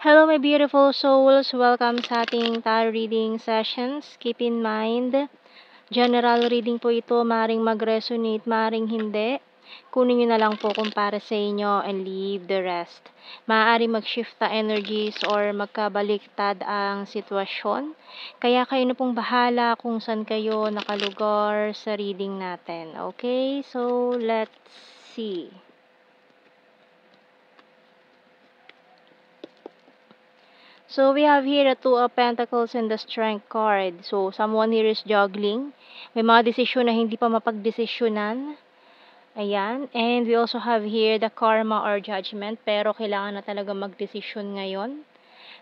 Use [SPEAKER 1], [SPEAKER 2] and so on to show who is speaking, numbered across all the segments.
[SPEAKER 1] Hello, my beautiful souls. Welcome sa ating tarot reading sessions. Keep in mind, general reading po ito. Maring mag-resonate, maring hindi. Kunin nyo na lang po kung para sa inyo and leave the rest. Maaari mag-shift na energies or magkabaliktad ang sitwasyon. Kaya kayo na pong bahala kung saan kayo nakalugar sa reading natin. Okay? So, let's see. So, we have here the Two of Pentacles and the Strength card. So, someone here is juggling. May mga desisyon na hindi pa mapagdesisyonan. Ayan. And we also have here the Karma or Judgment. Pero kailangan na talaga magdesisyon ngayon.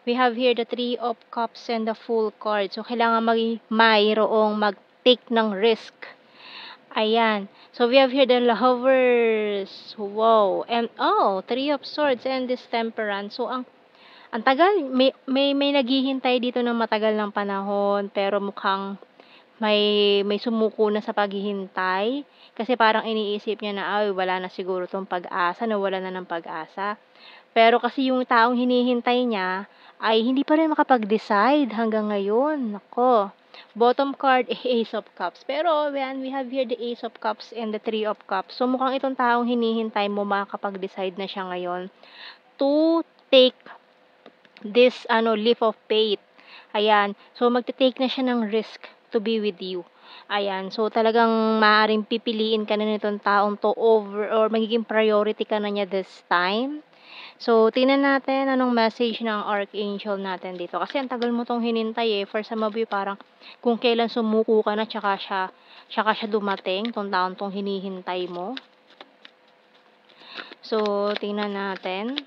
[SPEAKER 1] We have here the Three of Cups and the Fool card. So, kailangan mayroong mag-take ng risk. Ayan. So, we have here the Lovers. Wow. And, Three of Swords and this Temperance. So, ang tagal, may naghihintay dito ng matagal ng panahon, pero mukhang may sumuko na sa paghihintay. Kasi parang iniisip niya na, ay, wala na siguro tong pag-asa, nawala na ng pag-asa. Pero kasi yung taong hinihintay niya, ay hindi pa rin makapag-decide hanggang ngayon. Nako. Bottom card, Ace of Cups. Pero, we have here the Ace of Cups and the Three of Cups. So, mukhang itong taong hinihintay mo, makakapag-decide na siya ngayon to take this leap of faith. Ayan. So, magte-take na siya ng risk to be with you. Ayan. So, talagang maaaring pipiliin ka na nitong taong to over or magiging priority ka na niya this time. So, tingnan natin anong message ng Archangel natin dito. Kasi ang tagal mo tong hinintay eh. For some of you, parang kung kailan sumuko ka na, tsaka siya dumating, tong taong tong hinihintay mo. So, tingnan natin.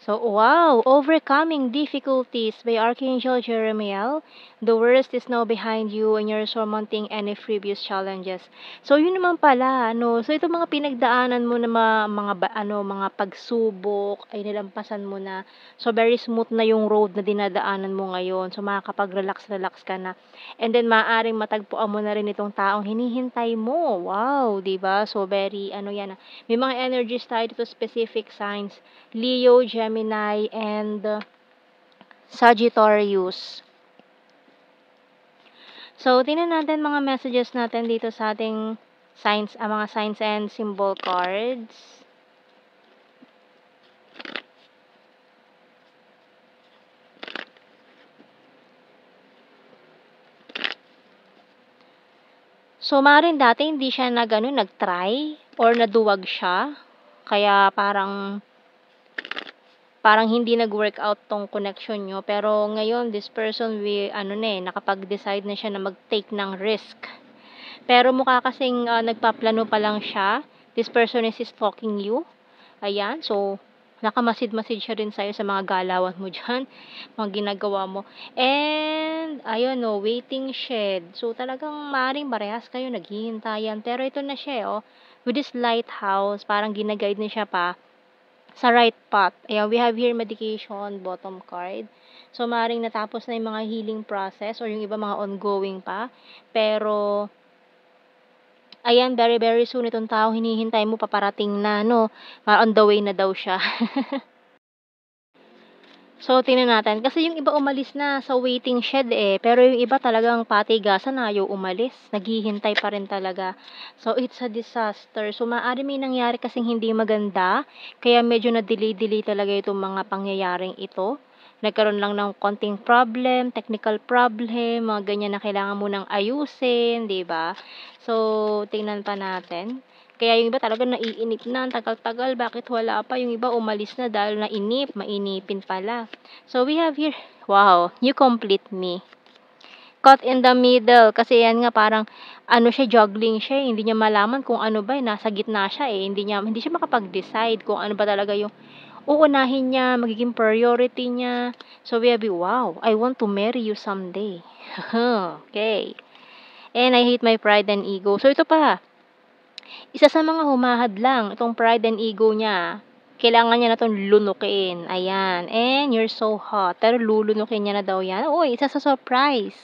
[SPEAKER 1] So, wow! Overcoming difficulties by Archangel Jeremiel. The worst is now behind you and you're surmounting any previous challenges. So, yun naman pala, So, ito mga pinagdaanan mo na mga pagsubok, ay nilampasan mo na. So, very smooth na yung road na dinadaanan mo ngayon. So, makakapag-relax ka na. And then, maaaring matagpuan mo na rin itong taong hinihintay mo. Wow! Diba? So, very, may mga energies tayo dito, specific signs. Leo, Gemini, and Sagittarius. So, tingnan natin mga messages natin dito sa ating signs, mga signs and symbol cards. So, maaaring dati hindi siya nag-try or naduwag siya. Kaya parang hindi nag-work out tong connection nyo. Pero ngayon, this person, nakapag-decide na siya na mag-take ng risk. Pero mukha kasing nagpaplano pa lang siya. This person is stalking you. Ayan, so nakamasid-masid siya rin sa'yo sa mga galawan mo dyan, mga ginagawa mo. And, ayun waiting shed. So, talagang maaaring parehas kayo naghihintayan. Pero ito na siya, with this lighthouse, parang ginaguide na siya pa sa right path. Ayan, we have here medication, bottom card. So, maaaring natapos na yung mga healing process or yung iba mga ongoing pa. Pero, ayan, very, very soon itong taong hinihintay mo paparating na, on the way na daw siya. So, tingnan natin. Kasi yung iba umalis na sa waiting shed eh. Pero yung iba talagang patigasan na ayaw umalis. Naghihintay pa rin talaga. So, it's a disaster. So, maaari may nangyari kasing hindi maganda. Kaya medyo na-delay talaga itong mga pangyayaring ito. Nagkaroon lang ng konting problem, technical problem, mga ganyan na kailangan mo nang ayusin, 'di ba? So, tingnan pa natin. Kaya yung iba talaga naiinip na, tagal-tagal, bakit wala pa? Yung iba umalis na dahil mainipin pala. So, we have here, wow, you complete me. Caught in the middle, kasi yan nga parang, siya, juggling siya, hindi niya malaman kung ano ba, nasa gitna siya hindi siya makapag-decide kung ano ba talaga yung uunahin niya, magiging priority niya. So, we have, wow, I want to marry you someday. Okay. And I hate my pride and ego. So, ito pa, isa sa mga humahadlang, itong pride and ego niya, kailangan niya na itong lunukin. Ayan. And you're so hot. Pero lulunukin niya na daw yan. Uy, isa sa surprise.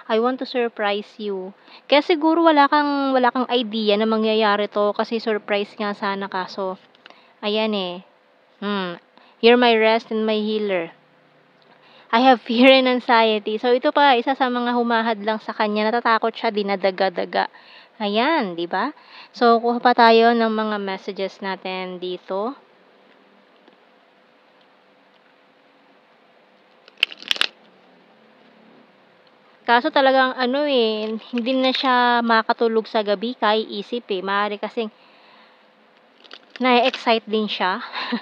[SPEAKER 1] I want to surprise you. Kaya siguro wala kang idea na mangyayari to kasi surprise nga sana kaso. Ayan eh. You're my rest and my healer. I have fear and anxiety. So, ito pa, isa sa mga humahad lang sa kanya. Natatakot siya, dinadaga-daga. Ayan, di ba? So, kuha pa tayo ng mga messages natin dito. Kaso talagang hindi na siya makatulog sa gabi, kaiisip eh. Maaari kasing na-excite din siya.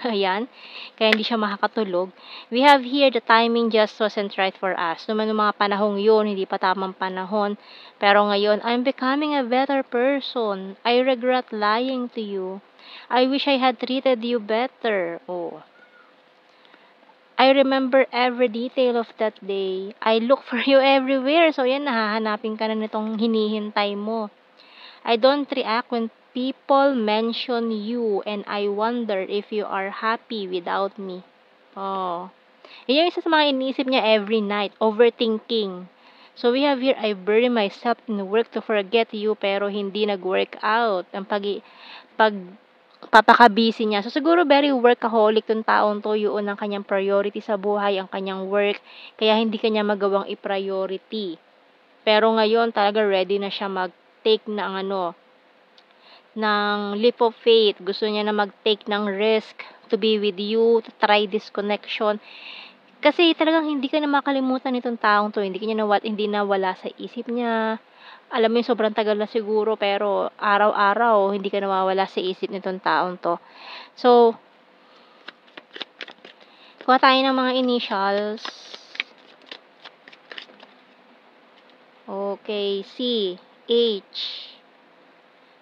[SPEAKER 1] Ayan. Kaya hindi siya makakatulog. We have here the timing just wasn't right for us. Naman ng mga panahong yun, hindi pa tamang panahon. Pero ngayon, I'm becoming a better person. I regret lying to you. I wish I had treated you better. Oh. I remember every detail of that day. I look for you everywhere. So, yan, nahahanapin ka na nitong hinihintay mo. I don't react when people mention you and I wonder if you are happy without me. Oh. Yan yung isa sa mga iniisip niya every night. Overthinking. So, we have here, I bury myself in work to forget you pero hindi nag-work out. Ang papaka-busy niya. So, siguro very workaholic tong taong to. Yun ang kanyang priority sa buhay, ang kanyang work. Kaya hindi kanya magawang i-priority. Pero ngayon, talaga ready na siya mag-take ng leap of faith. Gusto niya na mag-take ng risk to be with you, to try this connection. Kasi talagang hindi ka na makalimutan nitong taong to. Hindi na wala sa isip niya. Alam mo yung sobrang tagal na siguro, pero araw-araw, hindi ka nawawala sa isip nitong taong to. So, kuha tayo ng mga initials. Okay, C, H,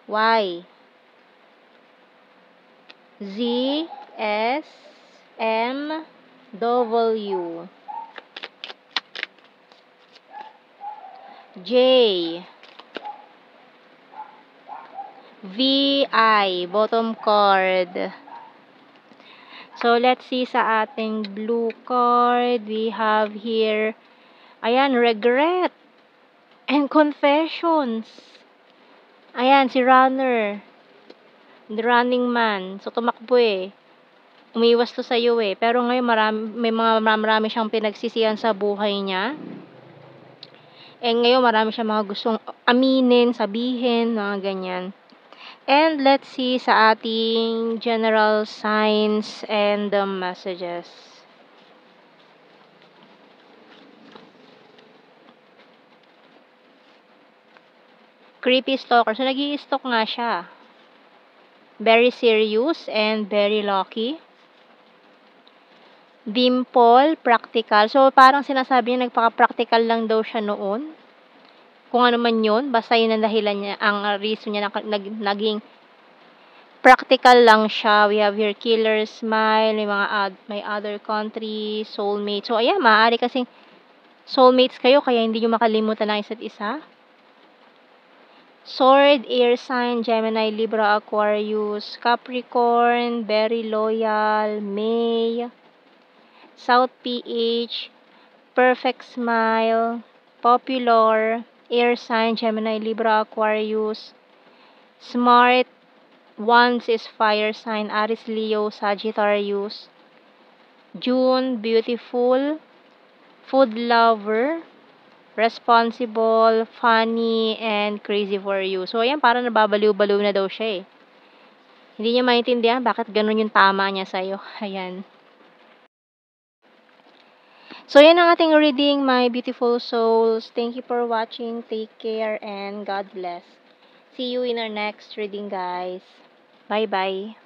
[SPEAKER 1] Y, Z, S, M, W, J, V, I, bottom card. So, let's see sa ating blue card. We have here, ayan, regret and confessions. Ayan, si runner. The running man. So, tumakbo eh. Umiwas to sa'yo eh. Pero ngayon, marami siyang pinagsisihan sa buhay niya. And ngayon, marami siyang mga gustong aminin, sabihin, mga ganyan. And let's see sa ating general signs and the messages. Creepy stalker. So, nag-i-stalk nga siya. Very serious and very lucky. Dimple, practical. So, parang sinasabi niya nagpaka-practical lang daw siya noon. Kung ano man yun, basta yun ang dahilan niya, ang reason niya na naging practical lang siya. We have here killer smile, may other country, soulmate. So, ayan, maaari kasing soulmates kayo, kaya hindi nyo makalimutan ang isa't isa. Sword, air sign, Gemini, Libra, Aquarius, Capricorn, very loyal, May, South PH, perfect smile, popular, air sign, Gemini, Libra, Aquarius, smart, Wands is fire sign, Aries, Leo, Sagittarius, June, beautiful, food lover, responsible, funny, and crazy for you. So, ayan, parang nababaliw-baliw na daw siya eh. Hindi niya maintindihan bakit ganun yung tama niya sa'yo. Ayan. So, yan ang ating reading, my beautiful souls. Thank you for watching. Take care and God bless. See you in our next reading, guys. Bye-bye.